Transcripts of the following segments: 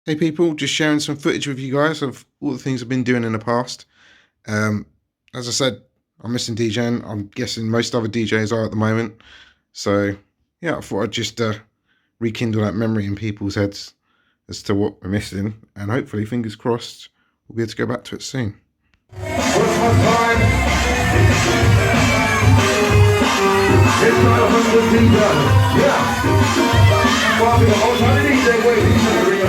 Hey people, just sharing some footage with you guys of all the things I've been doing in the past. Um, as I said, I'm missing DJing. I'm guessing most other DJs are at the moment. So yeah, I thought I'd just rekindle that memory in people's heads as to what we're missing, and hopefully, fingers crossed, we'll be able to go back to it soon. It's not 100 feet done. Yeah. Bobby, the whole time they say, wait, he's not real.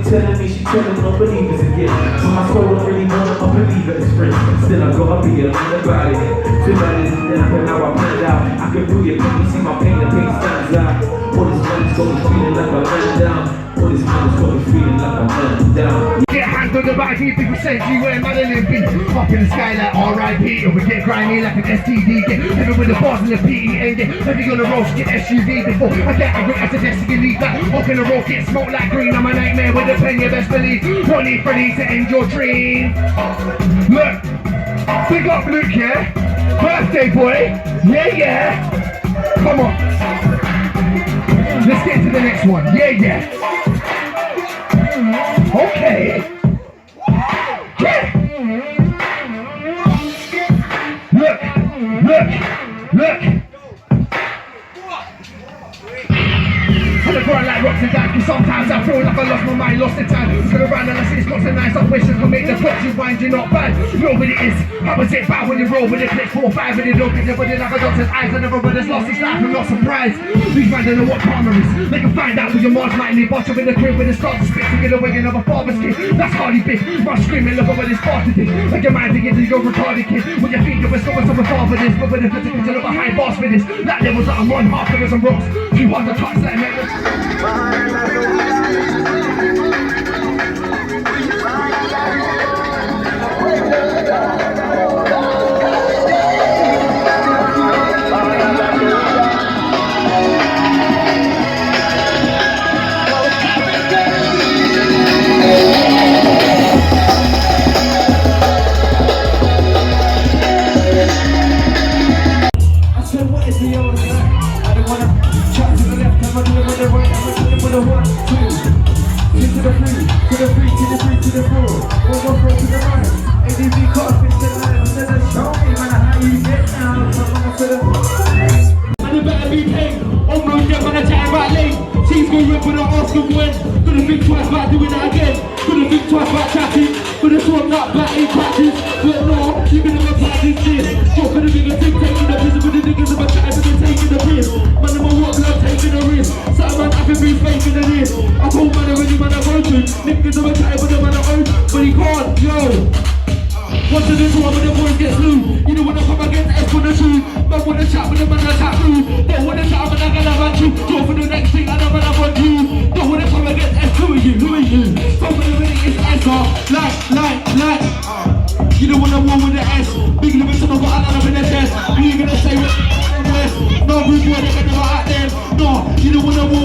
Telling me she telling no believers again. So my soul don't really want to believe it, it's friends. Still I gotta be a man about it. Too bad it's death, but now I plan it out. I can feel it, can you see my pain, the pain stands out. All this money's got me feeling like I'm running down. All this money's got me feeling like I'm running down. Get hands on the back, people say you where Madeline be. Up in the sky like R.I.P. Or we get grimy like an STD. Get heavy with the bars and the PEN. Get heavy on the road, get SUV before I get angry as a destiny lead back. Up in the road, get smoked like green. I'm a nightmare with a pen, you best believe. Ronnie Freddy to end your dream. Look, big up Luke, yeah? Birthday boy, yeah. Come on. Let's get to the next one, yeah. Okay. Yeah. Look. I look around like rocks and dice, cause sometimes I feel like I lost my mind, lost in time. Just gonna run and I see it's got so nice, I wish I could make the clocks you wind, you're not bad. Real with it is, how was it bad when you roll with it, click 4-5 and you look at everybody like a doctor's eyes. I never read his lost his life, I'm not surprised. These man don't know what karma is. They can find out with your Mars lightning, botch up in the crib with the stars to spit to get away another father's kid. That's Hardy Big, rush screaming, look at what this bastard did. Like your mind thinking you're retarded kid. When you think you were someone so far for this, but when the physical to look behind bars for this. That levels that I'm on, half of us and rocks. Too hard to touch that never. What's the this one when the boys get slew? You know when I come against S for the truth. Man wanna chat with the man that's chat rude. Don't wanna chat when I get a man you. Go for the next thing I know when I want you. Don't wanna come against S, who are you? So when the minute is S, like. You don't wanna war with the S. Big limits on the got a lot up in the chest. Who you gonna say with the rest? No rude boy, they're never out there. No, you don't wanna war